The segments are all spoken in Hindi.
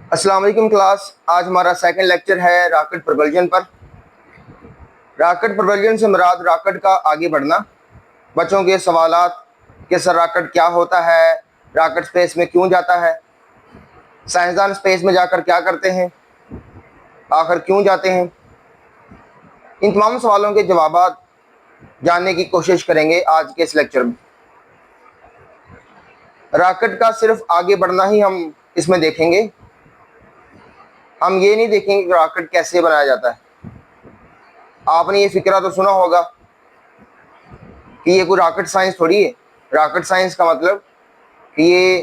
अस्सलाम वालेकुम क्लास। आज हमारा सेकंड लेक्चर है रॉकेट प्रपल्जन पर। रॉकेट प्रपल्जन से मुराद रॉकेट का आगे बढ़ना। बच्चों के सवालात कि सर रॉकेट क्या होता है, रॉकेट स्पेस में क्यों जाता है, साइंसदान स्पेस में जाकर क्या करते हैं, आखिर क्यों जाते हैं, इन तमाम सवालों के जवाब जानने की कोशिश करेंगे आज के इस लेक्चर में। रॉकेट का सिर्फ आगे बढ़ना ही हम इसमें देखेंगे। हम ये नहीं देखेंगे कि रॉकेट कैसे बनाया जाता है। आपने ये फिक्रा तो सुना होगा कि ये कोई रॉकेट साइंस थोड़ी है। रॉकेट साइंस का मतलब कि ये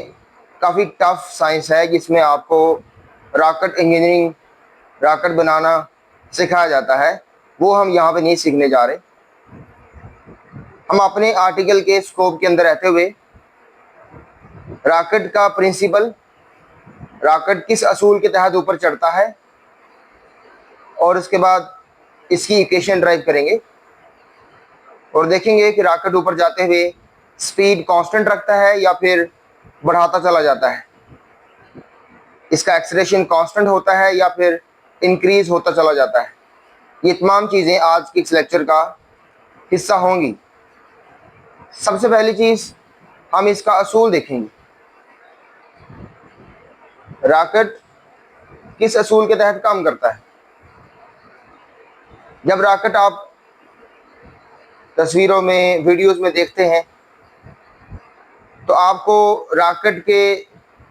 काफ़ी टफ साइंस है जिसमें आपको रॉकेट इंजीनियरिंग, रॉकेट बनाना सिखाया जाता है। वो हम यहाँ पे नहीं सीखने जा रहे। हम अपने आर्टिकल के स्कोप के अंदर रहते हुए रॉकेट का प्रिंसिपल, रॉकेट किस असूल के तहत ऊपर चढ़ता है और उसके बाद इसकी इक्वेशन ड्राइव करेंगे और देखेंगे कि रॉकेट ऊपर जाते हुए स्पीड कांस्टेंट रखता है या फिर बढ़ाता चला जाता है, इसका एक्सेलरेशन कांस्टेंट होता है या फिर इंक्रीज होता चला जाता है। ये तमाम चीज़ें आज के इस लेक्चर का हिस्सा होंगी। सबसे पहली चीज़ हम इसका असूल देखेंगे। रॉकेट किस असूल के तहत काम करता है। जब रॉकेट आप तस्वीरों में, वीडियोस में देखते हैं तो आपको रॉकेट के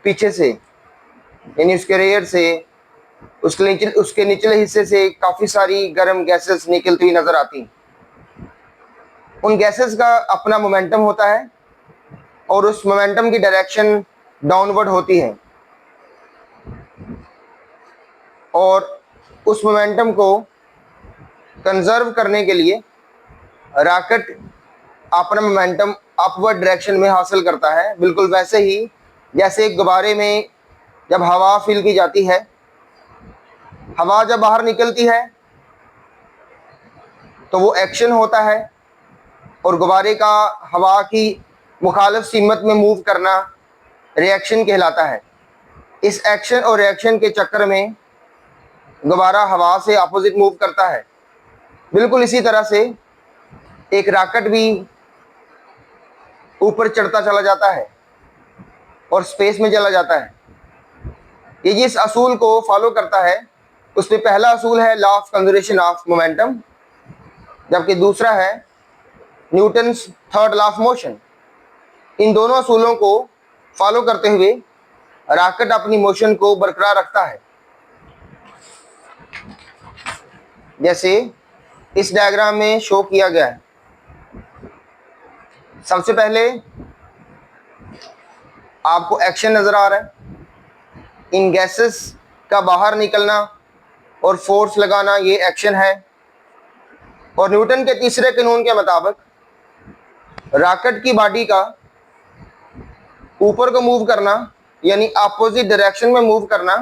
पीछे से यानी उसके रेयर से, उसके निचले हिस्से से काफ़ी सारी गर्म गैसेस निकलती हुई नज़र आती हैं। उन गैसेस का अपना मोमेंटम होता है और उस मोमेंटम की डायरेक्शन डाउनवर्ड होती है और उस मोमेंटम को कंजर्व करने के लिए रॉकेट अपना मोमेंटम अपवर्ड डायरेक्शन में हासिल करता है। बिल्कुल वैसे ही जैसे एक गुब्बारे में जब हवा फिल की जाती है, हवा जब बाहर निकलती है तो वो एक्शन होता है और गुब्बारे का हवा की मुखालिफ सीमत में मूव करना रिएक्शन कहलाता है। इस एक्शन और रिएक्शन के चक्कर में गुब्बारा हवा से अपोजिट मूव करता है। बिल्कुल इसी तरह से एक रॉकेट भी ऊपर चढ़ता चला जाता है और स्पेस में चला जाता है। ये जिस असूल को फॉलो करता है उसमें पहला असूल है law of conservation of momentum, जबकि दूसरा है Newton's third law of motion. इन दोनों असूलों को फॉलो करते हुए रॉकेट अपनी मोशन को बरकरार रखता है। जैसे इस डायग्राम में शो किया गया है। सबसे पहले आपको एक्शन नजर आ रहा है, इन गैसेस का बाहर निकलना और फोर्स लगाना, ये एक्शन है। और न्यूटन के तीसरे कानून के मुताबिक रॉकेट की बॉडी का ऊपर को मूव करना यानी अपोजिट डायरेक्शन में मूव करना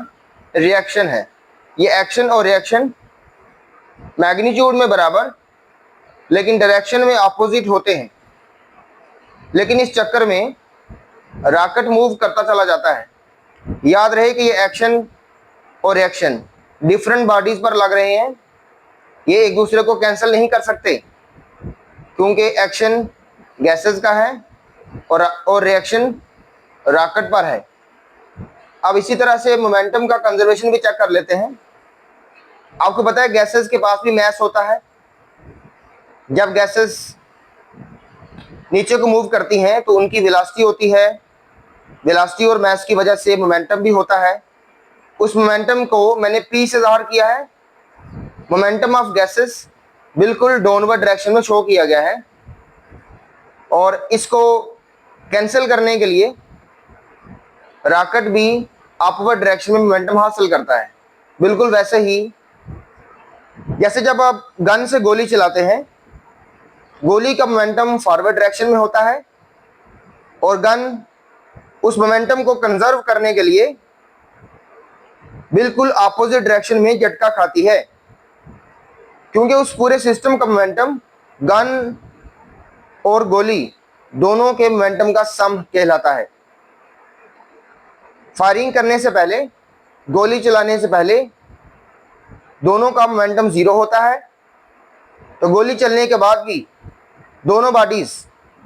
रिएक्शन है। ये एक्शन और रिएक्शन मैग्नीट्यूड में बराबर लेकिन डायरेक्शन में अपोजिट होते हैं। लेकिन इस चक्कर में रॉकेट मूव करता चला जाता है। याद रहे कि ये एक्शन और रिएक्शन डिफरेंट बॉडीज पर लग रहे हैं, ये एक दूसरे को कैंसिल नहीं कर सकते क्योंकि एक्शन गैसेस का है और रिएक्शन रॉकेट पर है। अब इसी तरह से मोमेंटम का कंजर्वेशन भी चेक कर लेते हैं। आपको पता है गैसेस के पास भी मैस होता है। जब गैसेस नीचे को मूव करती हैं तो उनकी वेलोसिटी होती है। वेलोसिटी और मैस की वजह से मोमेंटम भी होता है। उस मोमेंटम को मैंने पी से ज़ाहिर किया है। मोमेंटम ऑफ गैसेस बिल्कुल डाउनवर्ड डायरेक्शन में शो किया गया है और इसको कैंसिल करने के लिए रॉकेट भी अपवर्ड डायरेक्शन में मोमेंटम हासिल करता है। बिल्कुल वैसे ही जैसे जब आप गन से गोली चलाते हैं, गोली का मोमेंटम फॉरवर्ड डायरेक्शन में होता है और गन उस मोमेंटम को कंजर्व करने के लिए बिल्कुल अपोजिट डायरेक्शन में झटका खाती है क्योंकि उस पूरे सिस्टम का मोमेंटम गन और गोली दोनों के मोमेंटम का सम कहलाता है। फायरिंग करने से पहले गोली चलाने से पहले दोनों का मोमेंटम 0 होता है, तो गोली चलने के बाद भी दोनों बॉडीज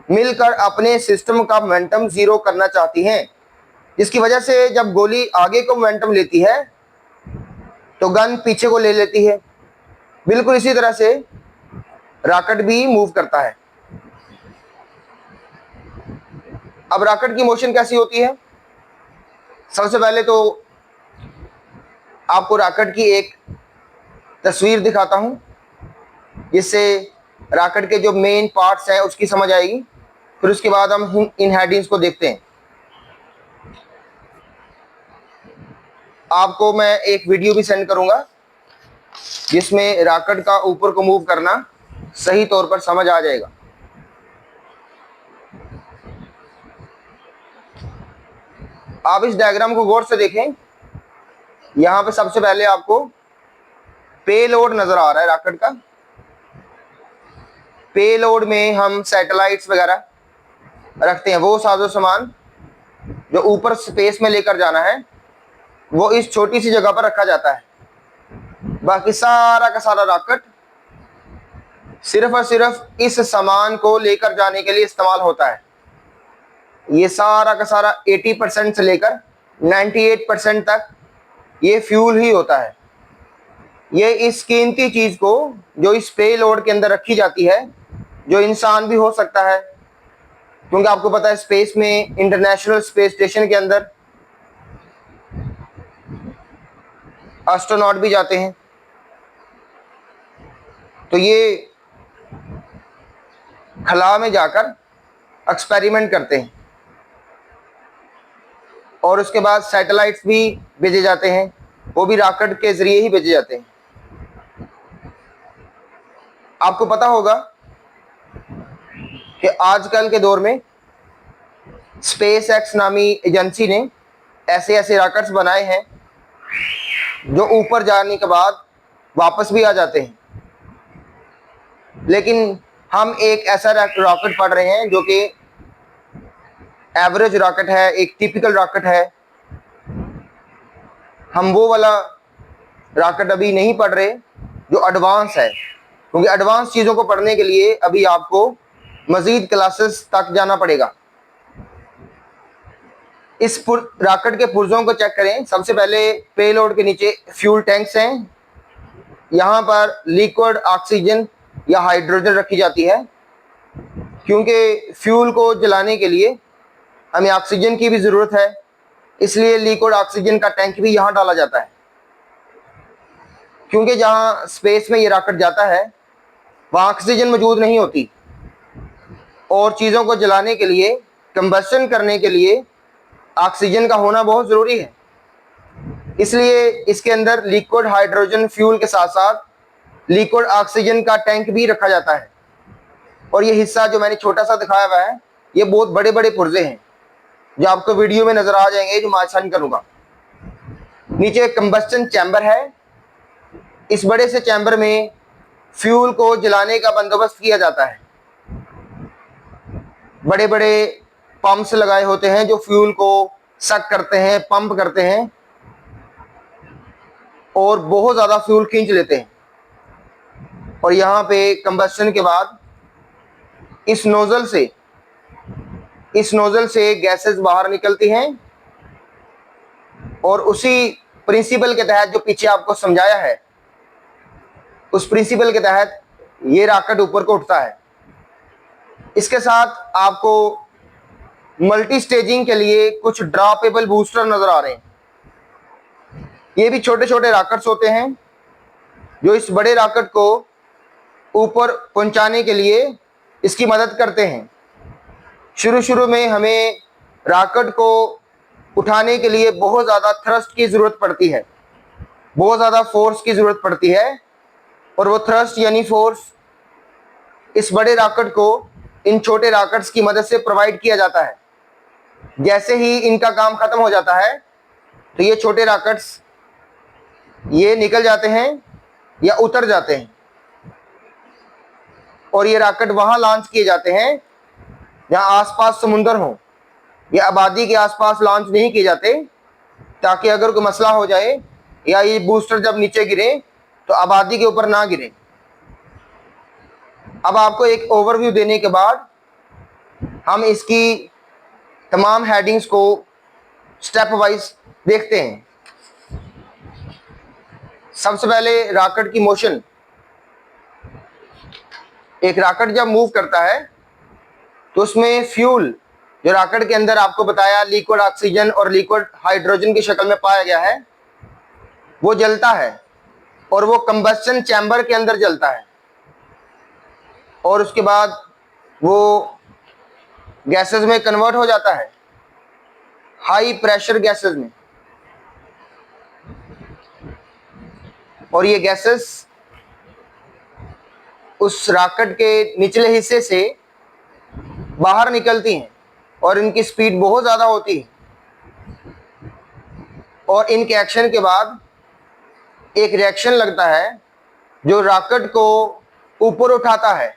मिलकर अपने सिस्टम का मोमेंटम 0 करना चाहती हैं, जिसकी वजह से जब गोली आगे को मोमेंटम लेती है तो गन पीछे को ले लेती है। बिल्कुल इसी तरह से रॉकेट भी मूव करता है। अब रॉकेट की मोशन कैसी होती है? सबसे पहले तो आपको रॉकेट की एक तस्वीर दिखाता हूं, जिससे रॉकेट के जो मेन पार्ट्स हैं उसकी समझ आएगी। फिर उसके बाद हम इन हेडिंग्स को देखते हैं। आपको मैं एक वीडियो भी सेंड करूंगा जिसमें रॉकेट का ऊपर को मूव करना सही तौर पर समझ आ जाएगा। आप इस डायग्राम को गौर से देखें। यहां पे सबसे पहले आपको पेलोड नजर आ रहा है रॉकेट का। पेलोड में हम सैटेलाइट्स वगैरह रखते हैं, वो साजो सामान जो ऊपर स्पेस में लेकर जाना है वो इस छोटी सी जगह पर रखा जाता है। बाकी सारा का सारा रॉकेट सिर्फ और सिर्फ इस सामान को लेकर जाने के लिए इस्तेमाल होता है। ये सारा का सारा 80% से लेकर 98% तक ये फ्यूल ही होता है। ये इस कीमती चीज को जो इस पेलोड के अंदर रखी जाती है, जो इंसान भी हो सकता है, क्योंकि आपको पता है स्पेस में इंटरनेशनल स्पेस स्टेशन के अंदर एस्ट्रोनॉट भी जाते हैं, तो ये खला में जाकर एक्सपेरिमेंट करते हैं और उसके बाद सैटेलाइट्स भी भेजे जाते हैं, वो भी रॉकेट के जरिए ही भेजे जाते हैं। आपको पता होगा कि आजकल के दौर में स्पेस एक्स नामी एजेंसी ने ऐसे ऐसे रॉकेट्स बनाए हैं जो ऊपर जाने के बाद वापस भी आ जाते हैं। लेकिन हम एक ऐसा रॉकेट पढ़ रहे हैं जो कि एवरेज रॉकेट है, एक टिपिकल रॉकेट है। हम वो वाला रॉकेट अभी नहीं पढ़ रहे जो एडवांस है, क्योंकि एडवांस चीज़ों को पढ़ने के लिए अभी आपको मजीद क्लासेस तक जाना पड़ेगा। इस रॉकेट के पुर्जों को चेक करें। सबसे पहले पेलोड के नीचे फ्यूल टैंक्स हैं। यहाँ पर लिक्विड ऑक्सीजन या हाइड्रोजन रखी जाती है, क्योंकि फ्यूल को जलाने के लिए हमें ऑक्सीजन की भी ज़रूरत है, इसलिए लिक्विड ऑक्सीजन का टैंक भी यहाँ डाला जाता है। क्योंकि जहाँ स्पेस में ये रॉकेट जाता है वहाँ ऑक्सीजन मौजूद नहीं होती और चीज़ों को जलाने के लिए, कंबशन करने के लिए ऑक्सीजन का होना बहुत ज़रूरी है। इसलिए इसके अंदर लिक्विड हाइड्रोजन फ्यूल के साथ साथ लिक्विड ऑक्सीजन का टैंक भी रखा जाता है। और ये हिस्सा जो मैंने छोटा सा दिखाया हुआ है, ये बहुत बड़े बड़े पुर्जे हैं जो आपको वीडियो में नज़र आ जाएंगे, जो मैं आसान करूँगा। नीचे कंबस्टन चैम्बर है। इस बड़े से चैम्बर में फ्यूल को जलाने का बंदोबस्त किया जाता है। बड़े बड़े पंप्स लगाए होते हैं जो फ्यूल को सक करते हैं, पंप करते हैं और बहुत ज़्यादा फ्यूल खींच लेते हैं। और यहाँ पे कंबस्टन के बाद इस नोजल से गैसेस बाहर निकलती हैं और उसी प्रिंसिपल के तहत जो पीछे आपको समझाया है, उस प्रिंसिपल के तहत ये रॉकेट ऊपर को उठता है। इसके साथ आपको मल्टी स्टेजिंग के लिए कुछ ड्रॉपेबल बूस्टर नजर आ रहे हैं। ये भी छोटे छोटे रॉकेट्स होते हैं जो इस बड़े रॉकेट को ऊपर पहुंचाने के लिए इसकी मदद करते हैं। शुरू में हमें रॉकेट को उठाने के लिए बहुत ज़्यादा थ्रस्ट की ज़रूरत पड़ती है, बहुत ज़्यादा फोर्स की ज़रूरत पड़ती है, और वो थ्रस्ट यानी फोर्स इस बड़े रॉकेट को इन छोटे रॉकेट्स की मदद से प्रोवाइड किया जाता है। जैसे ही इनका काम ख़त्म हो जाता है तो ये छोटे रॉकेट्स ये निकल जाते हैं या उतर जाते हैं और ये रॉकेट वहाँ लॉन्च किए जाते हैं जहाँ आसपास समुंदर हो या आबादी के आसपास लॉन्च नहीं किए जाते, ताकि अगर कोई मसला हो जाए या ये बूस्टर जब नीचे गिरे तो आबादी के ऊपर ना गिरे। अब आपको एक ओवरव्यू देने के बाद हम इसकी तमाम हेडिंग्स को स्टेप वाइज देखते हैं। सबसे पहले रॉकेट की मोशन। एक रॉकेट जब मूव करता है तो उसमें फ्यूल जो रॉकेट के अंदर आपको बताया लिक्विड ऑक्सीजन और लिक्विड हाइड्रोजन की शक्ल में पाया गया है, वो जलता है और वो कंबस्टन चैम्बर के अंदर जलता है और उसके बाद वो गैसेस में कन्वर्ट हो जाता है, हाई प्रेशर गैसेस में। और ये गैसेस उस रॉकेट के निचले हिस्से से बाहर निकलती हैं और इनकी स्पीड बहुत ज़्यादा होती है और इनके एक्शन के बाद एक रिएक्शन लगता है जो रॉकेट को ऊपर उठाता है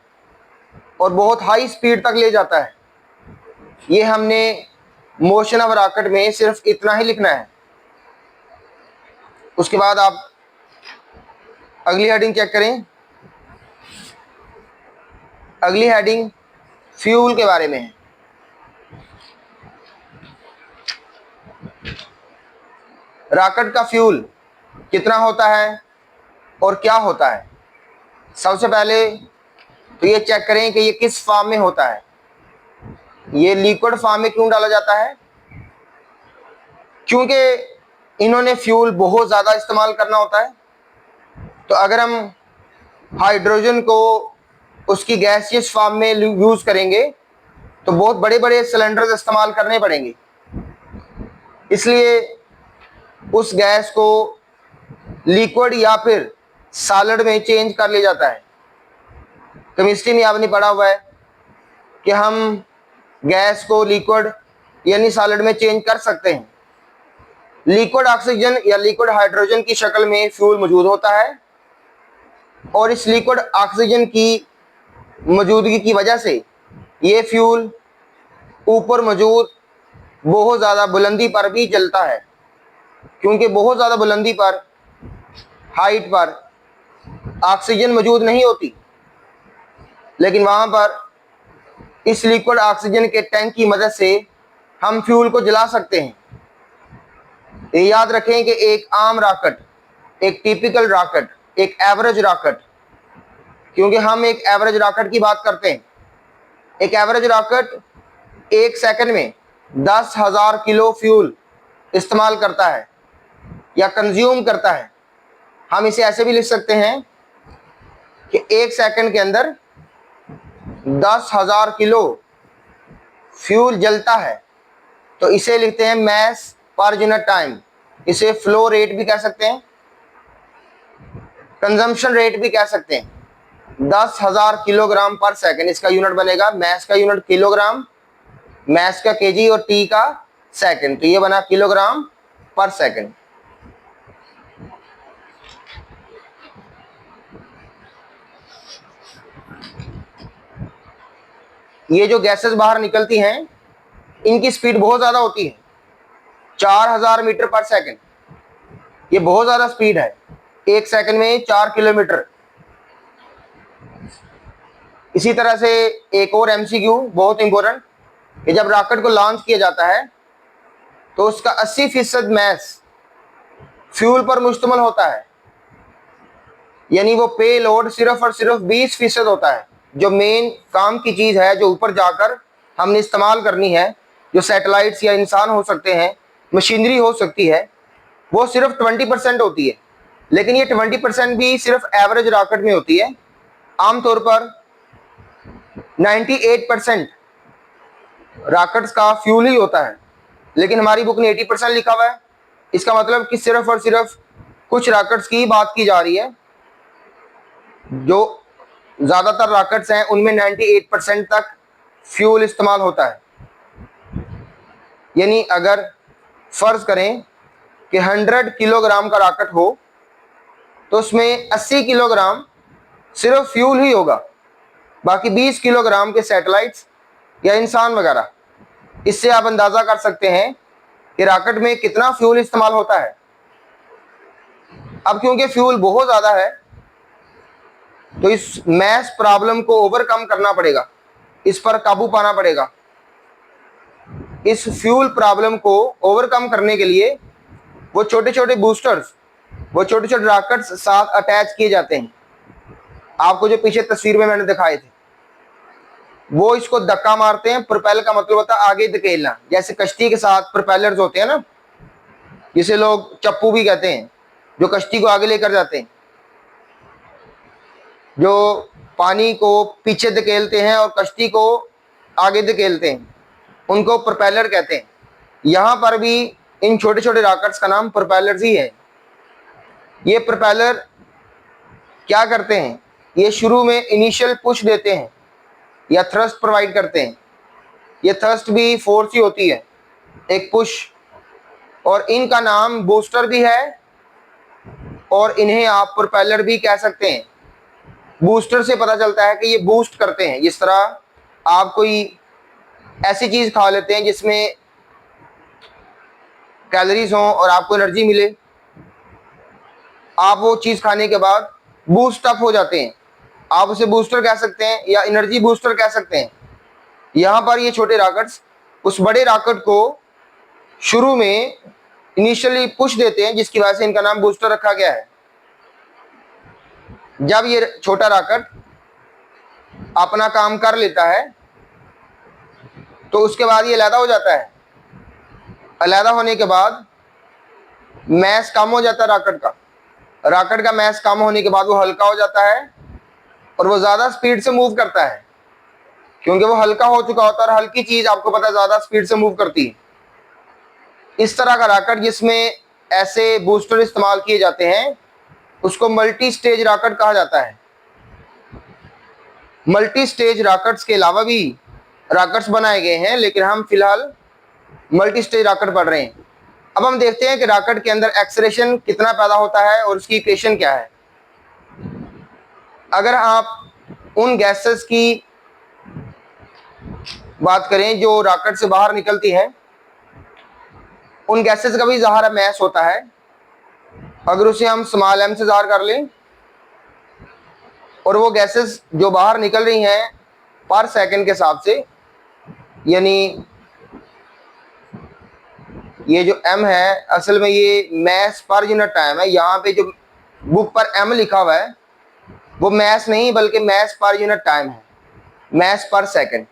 और बहुत हाई स्पीड तक ले जाता है। ये हमने मोशन ऑफ रॉकेट में सिर्फ इतना ही लिखना है। उसके बाद आप अगली हेडिंग चेक करें। अगली हेडिंग फ्यूल के बारे में है। रॉकेट का फ्यूल कितना होता है और क्या होता है। सबसे पहले तो ये चेक करें कि ये किस फॉर्म में होता है। ये लिक्विड फॉर्म में क्यों डाला जाता है? क्योंकि इन्होंने फ्यूल बहुत ज़्यादा इस्तेमाल करना होता है। तो अगर हम हाइड्रोजन को उसकी गैसियस फॉर्म में यूज़ करेंगे तो बहुत बड़े बड़े सिलेंडर्स इस्तेमाल करने पड़ेंगे, इसलिए उस गैस को लिक्विड या फिर सॉलिड में चेंज कर लिया जाता है। केमिस्ट्री में आपने पढ़ा हुआ है कि हम गैस को लिक्विड यानी सॉलिड में चेंज कर सकते हैं। लिक्विड ऑक्सीजन या लिक्विड हाइड्रोजन की शक्ल में फ्यूल मौजूद होता है और इस लिक्विड ऑक्सीजन की मौजूदगी की वजह से ये फ्यूल ऊपर मौजूद बहुत ज़्यादा बुलंदी पर भी जलता है, क्योंकि बहुत ज़्यादा बुलंदी पर, हाइट पर ऑक्सीजन मौजूद नहीं होती, लेकिन वहाँ पर इस लिक्विड ऑक्सीजन के टैंक की मदद से हम फ्यूल को जला सकते हैं। ये याद रखें कि एक आम रॉकेट, एक टिपिकल रॉकेट, एक एवरेज रॉकेट, क्योंकि हम एक एवरेज रॉकेट की बात करते हैं। एक एवरेज रॉकेट एक सेकंड में 10,000 किलो फ्यूल इस्तेमाल करता है या कंज्यूम करता है। हम इसे ऐसे भी लिख सकते हैं कि एक सेकंड के अंदर 10,000 किलो फ्यूल जलता है। तो इसे लिखते हैं मैस पर यूनिट टाइम। इसे फ्लो रेट भी कह सकते हैं, कंजम्पशन रेट भी कह सकते हैं। 10,000 किलोग्राम पर सेकंड इसका यूनिट बनेगा। मैस का यूनिट किलोग्राम, मैस का केजी और टी का सेकंड, तो ये बना किलोग्राम पर सेकंड। ये जो गैसेस बाहर निकलती हैं इनकी स्पीड बहुत ज़्यादा होती है, 4,000 मीटर पर सेकंड। ये बहुत ज़्यादा स्पीड है, एक सेकंड में 4 किलोमीटर। इसी तरह से एक और एमसीक्यू बहुत इंपॉर्टेंट कि जब रॉकेट को लॉन्च किया जाता है तो उसका 80% मैस फ्यूल पर मुश्तमिल होता है, यानी वो पे लोड सिर्फ और सिर्फ 20% होता है। जो मेन काम की चीज़ है जो ऊपर जाकर हमने इस्तेमाल करनी है, जो सैटेलाइट्स या इंसान हो सकते हैं, मशीनरी हो सकती है, वो सिर्फ 20% होती है। लेकिन ये 20% भी सिर्फ एवरेज रॉकेट में होती है। आमतौर पर 98% रॉकेट्स का फ्यूल ही होता है, लेकिन हमारी बुक में 80% लिखा हुआ है। इसका मतलब कि सिर्फ और सिर्फ कुछ रॉकेट्स की बात की जा रही है। जो ज़्यादातर रॉकेट्स हैं उनमें 98% तक फ्यूल इस्तेमाल होता है। यानी अगर फ़र्ज़ करें कि 100 किलोग्राम का रॉकेट हो तो उसमें 80 किलोग्राम सिर्फ फ्यूल ही होगा, बाकी 20 किलोग्राम के सैटेलाइट्स या इंसान वगैरह। इससे आप अंदाज़ा कर सकते हैं कि रॉकेट में कितना फ्यूल इस्तेमाल होता है। अब क्योंकि फ्यूल बहुत ज्यादा है तो इस मैस प्रॉब्लम को ओवरकम करना पड़ेगा, इस पर काबू पाना पड़ेगा। इस फ्यूल प्रॉब्लम को ओवरकम करने के लिए वो छोटे छोटे बूस्टर्स, वो छोटे छोटे रॉकेट्स साथ अटैच किए जाते हैं। आपको जो पीछे तस्वीर में मैंने दिखाए थे, वो इसको धक्का मारते हैं। प्रोपेल का मतलब होता है आगे धकेलना, जैसे कश्ती के साथ प्रोपेलर्स होते हैं ना, जिसे लोग चप्पू भी कहते हैं, जो कश्ती को आगे लेकर जाते हैं, जो पानी को पीछे धकेलते हैं और कश्ती को आगे धकेलते हैं, उनको प्रोपेलर कहते हैं। यहां पर भी इन छोटे छोटे रॉकेट्स का नाम प्रोपेलर्स ही है। ये प्रोपेलर क्या करते हैं, ये शुरू में इनिशियल पुश देते हैं या थ्रस्ट प्रोवाइड करते हैं। ये थ्रस्ट भी फोर्स ही होती है, एक पुश। और इनका नाम बूस्टर भी है और इन्हें आप प्रोपेलर भी कह सकते हैं। बूस्टर से पता चलता है कि ये बूस्ट करते हैं। जिस तरह आप कोई ऐसी चीज खा लेते हैं जिसमें कैलोरीज हों और आपको एनर्जी मिले, आप वो चीज खाने के बाद बूस्ट अप हो जाते हैं, आप उसे बूस्टर कह सकते हैं या एनर्जी बूस्टर कह सकते हैं। यहां पर ये छोटे रॉकेट्स उस बड़े रॉकेट को शुरू में इनिशियली पुश देते हैं, जिसकी वजह से इनका नाम बूस्टर रखा गया है। जब ये छोटा रॉकेट अपना काम कर लेता है तो उसके बाद ये अलहदा हो जाता है। अलहदा होने के बाद मैस कम हो जाता है रॉकेट का मैस कम होने के बाद वो हल्का हो जाता है और वो ज्यादा स्पीड से मूव करता है, क्योंकि वो हल्का हो चुका होता है और हल्की चीज आपको पता है ज्यादा स्पीड से मूव करती है। इस तरह का रॉकेट जिसमें ऐसे बूस्टर इस्तेमाल किए जाते हैं उसको मल्टी स्टेज रॉकेट कहा जाता है। मल्टी स्टेज रॉकेट्स के अलावा भी रॉकेट्स बनाए गए हैं, लेकिन हम फिलहाल मल्टी स्टेज रॉकेट पढ़ रहे हैं। अब हम देखते हैं कि रॉकेट के अंदर एक्सेलरेशन कितना पैदा होता है और उसकी इक्वेशन क्या है। अगर आप उन गैसेस की बात करें जो रॉकेट से बाहर निकलती हैं, उन गैसेस का भी ज़ाहिर मैस होता है। अगर उसे हम स्मॉल m से ज़ाहिर कर लें और वो गैसेस जो बाहर निकल रही हैं पर सेकंड के हिसाब से, यानी ये जो m है असल में ये मैस पर यूनिट टाइम है। यहाँ पे जो बुक पर m लिखा हुआ है वो मैस नहीं बल्कि मैस पर यूनिट टाइम है, मैस पर सेकंड।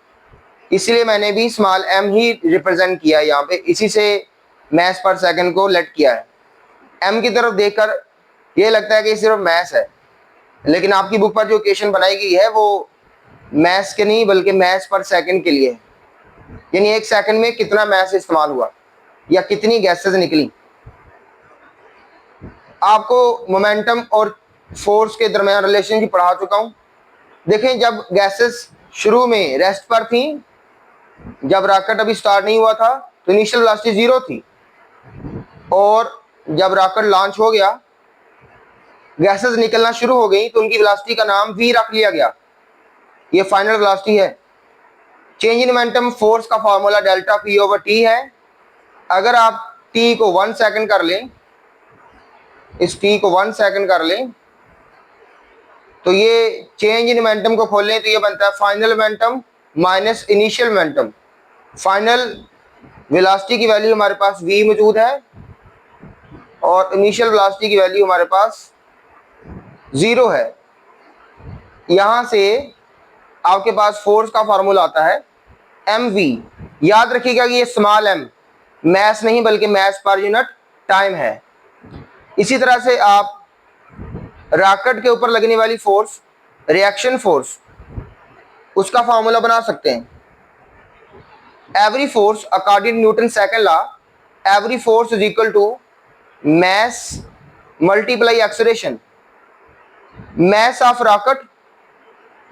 इसलिए मैंने भी स्मॉल m ही रिप्रेजेंट किया यहाँ पे, इसी से मैस पर सेकंड को लेट किया है। m की तरफ देखकर ये लगता है कि सिर्फ मैस है, लेकिन आपकी बुक पर जो इक्वेशन बनाई गई है वो मैस के नहीं बल्कि मैस पर सेकंड के लिए है। यानी एक सेकंड में कितना मैस इस्तेमाल हुआ या कितनी गैसेस निकली। आपको मोमेंटम और फोर्स के दरमियान रिलेशनशिप पढ़ा चुका हूं। देखें, जब गैसेस शुरू में रेस्ट पर थी, जब रॉकेट अभी स्टार्ट नहीं हुआ था तो इनिशियल वेलोसिटी 0 थी, और जब रॉकेट लॉन्च हो गया गैसेस निकलना शुरू हो गई तो उनकी वेलोसिटी का नाम v रख लिया गया। ये फाइनल वेलोसिटी है। चेंज इन मोमेंटम फोर्स का formula delta p over t है। अगर आप t को 1 सेकंड कर लें, इस t को 1 सेकंड कर लें तो ये चेंज इन मोमेंटम को खोल लें तो ये बनता है final momentum minus initial momentum. Final velocity की वैल्यू हमारे पास v मौजूद है और इनिशियल वेलोसिटी की वैल्यू हमारे पास 0 है। यहां से आपके पास फोर्स का फार्मूला आता है mv। याद रखिएगा कि ये स्मॉल m मैस नहीं बल्कि मैस पर यूनिट टाइम है। इसी तरह से आप रॉकेट के ऊपर लगने वाली फोर्स, रिएक्शन फोर्स, उसका फार्मूला बना सकते हैं। Every force according Newton second law, every force is equal to mass multiply acceleration. Mass of rocket,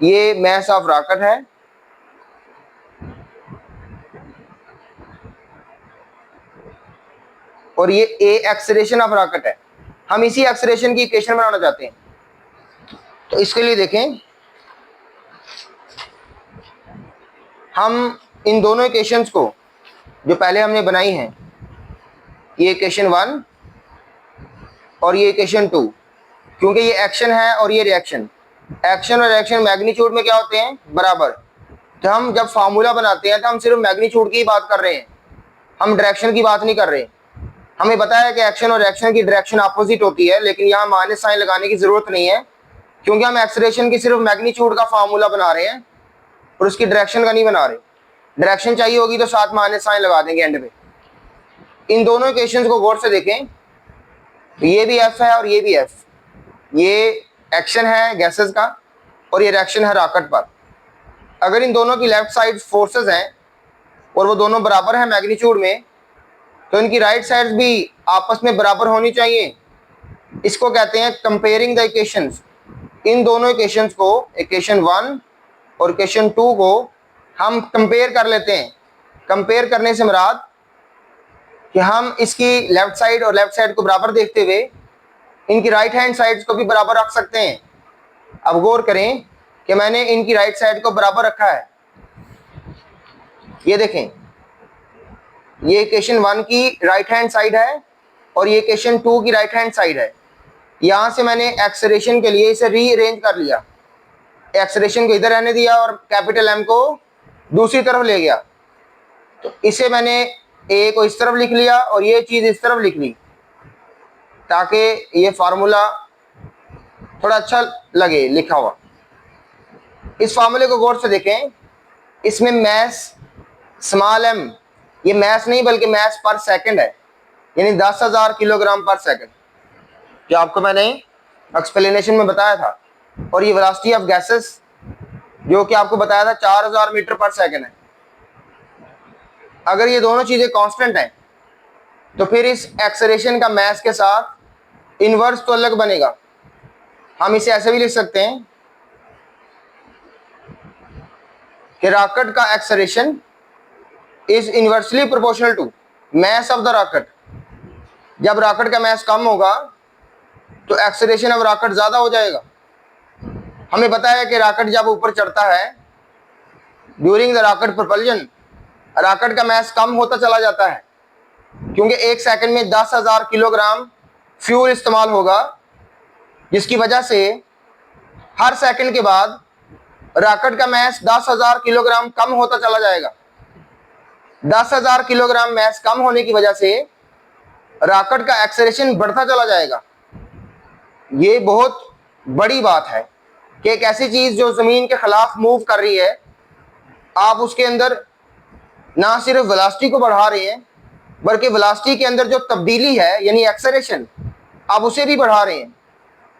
ये मैस ऑफ रॉकेट है, और ये ए एक्सेलरेशन ऑफ रॉकेट है। हम इसी एक्सेलरेशन की इक्वेशन बनाना चाहते हैं, तो इसके लिए देखें हम इन दोनों इक्वेशंस को जो पहले हमने बनाई हैं ये इक्वेशन 1 और ये इक्वेशन 2, क्योंकि ये एक्शन है और ये रिएक्शन। एक्शन और रिएक्शन मैग्नीट्यूड में क्या होते हैं? बराबर। तो हम जब फार्मूला बनाते हैं तो हम सिर्फ मैग्नीट्यूड की बात कर रहे हैं, हम डायरेक्शन की बात नहीं कर रहे। हमें पता है कि एक्शन और रिएक्शन की डायरेक्शन अपोजिट होती है, लेकिन यहाँ माइनस साइन लगाने की जरूरत नहीं है, क्योंकि हम एक्सेलरेशन की सिर्फ मैग्नीट्यूड का फार्मूला बना रहे हैं और उसकी डायरेक्शन का नहीं बना रहे। डायरेक्शन चाहिए होगी तो साथ माइनस साइन लगा देंगे एंड में। इन दोनों इक्वेशंस को गौर से देखें, तो ये भी एफ है और ये भी एफ। ये एक्शन है गैसेस का और ये रिएक्शन है रॉकेट पर। अगर इन दोनों की लेफ्ट साइड फोर्सेस हैं और वो दोनों बराबर हैं मैग्नीट्यूड में, तो इनकी राइट साइड्स भी आपस में बराबर होनी चाहिए। इसको कहते हैं कंपेयरिंग द इक्वेशंस। इन दोनों इक्वेशंस को, इक्वेशन 1 और इक्वेशन 2 को हम कंपेयर कर लेते हैं। कंपेयर करने से मुराद कि हम इसकी लेफ्ट साइड और लेफ्ट साइड को बराबर देखते हुए इनकी राइट हैंड साइड्स को भी बराबर रख सकते हैं। अब गौर करें कि मैंने इनकी राइट साइड को बराबर रखा है। ये देखें, ये इक्वेशन 1 की राइट हैंड साइड है और ये इक्वेशन 2 की राइट हैंड साइड है। यहां से मैंने एक्सेलरेशन के लिए इसे रीअरेंज कर लिया। एक्सेलरेशन को इधर रहने दिया और कैपिटल एम को दूसरी तरफ ले गया। तो इसे मैंने ए को इस तरफ लिख लिया और ये चीज इस तरफ लिख ली, ताकि ये फार्मूला थोड़ा अच्छा लगे लिखा हुआ। इस फार्मूले को गौर से देखें, इसमें मैस स्मॉल एम, ये मैस नहीं बल्कि मैस पर सेकंड है, यानी 10,000 किलोग्राम पर सेकंड, जो आपको मैंने एक्सप्लेनेशन में बताया था। और ये वेलोसिटी ऑफ गैसेस जो कि आपको बताया था 4,000 मीटर पर सेकंड है। अगर ये दोनों चीजें कांस्टेंट हैं तो फिर इस एक्सेलरेशन का मैस के साथ इनवर्स तो अलग बनेगा। हम इसे ऐसे भी लिख सकते हैं कि रॉकेट का acceleration is inversely proportional to mass of the rocket. जब रॉकेट का मैस कम होगा तो एक्सेलरेशन ऑफ रॉकेट ज्यादा हो जाएगा। हमें पता है कि रॉकेट जब ऊपर चढ़ता है, during the rocket propulsion, rocket का मैस कम होता चला जाता है, क्योंकि एक सेकंड में 10,000 किलोग्राम फ्यूल इस्तेमाल होगा, जिसकी वजह से हर सेकंड के बाद रॉकेट का मैस 10,000 किलोग्राम कम होता चला जाएगा। 10,000 किलोग्राम मैस कम होने की वजह से रॉकेट का एक्सेलरेशन बढ़ता चला जाएगा। ये बहुत बड़ी बात है कि एक ऐसी चीज जो जमीन के खिलाफ मूव कर रही है, आप उसके अंदर ना सिर्फ वेलोसिटी को बढ़ा रहे हैं, बल्कि वेलोसिटी के अंदर जो तब्दीली है यानी एक्सेलरेशन, आप उसे भी बढ़ा रहे हैं।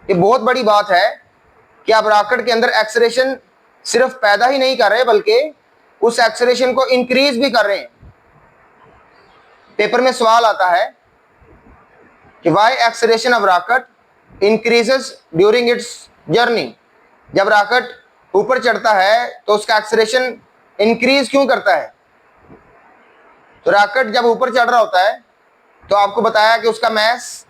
ये बहुत बड़ी बात है कि आप रॉकेट के अंदर एक्सेलरेशन सिर्फ पैदा ही नहीं कर रहे, बल्कि उस एक्सेलरेशन को इंक्रीज भी कर रहे हैं। पेपर में सवाल आता है कि why acceleration of rocket increases during its journey. जब रॉकेट ऊपर चढ़ता है तो उसका एक्सेलरेशन इंक्रीज क्यों करता है? तो रॉकेट जब ऊपर चढ़ रहा होता है तो आपको बताया कि उसका मैस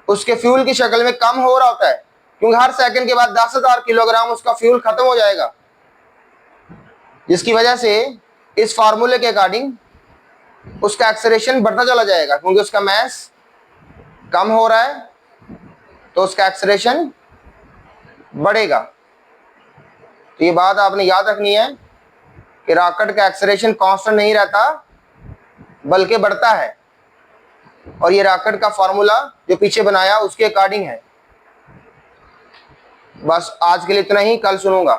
उसके फ्यूल की शक्ल में कम हो रहा होता है, क्योंकि हर सेकंड के बाद 10,000 किलोग्राम उसका फ्यूल खत्म हो जाएगा, जिसकी वजह से इस फार्मूले के अकॉर्डिंग उसका एक्सेलरेशन बढ़ता चला जाएगा, क्योंकि उसका मैस कम हो रहा है तो उसका एक्सेलरेशन बढ़ेगा। तो ये बात आपने याद रखनी है कि रॉकेट का एक्सेलरेशन कांस्टेंट नहीं रहता बल्कि बढ़ता है, और ये रॉकेट का फार्मूला जो पीछे बनाया उसके अकॉर्डिंग है। बस आज के लिए इतना ही, कल सुनूंगा।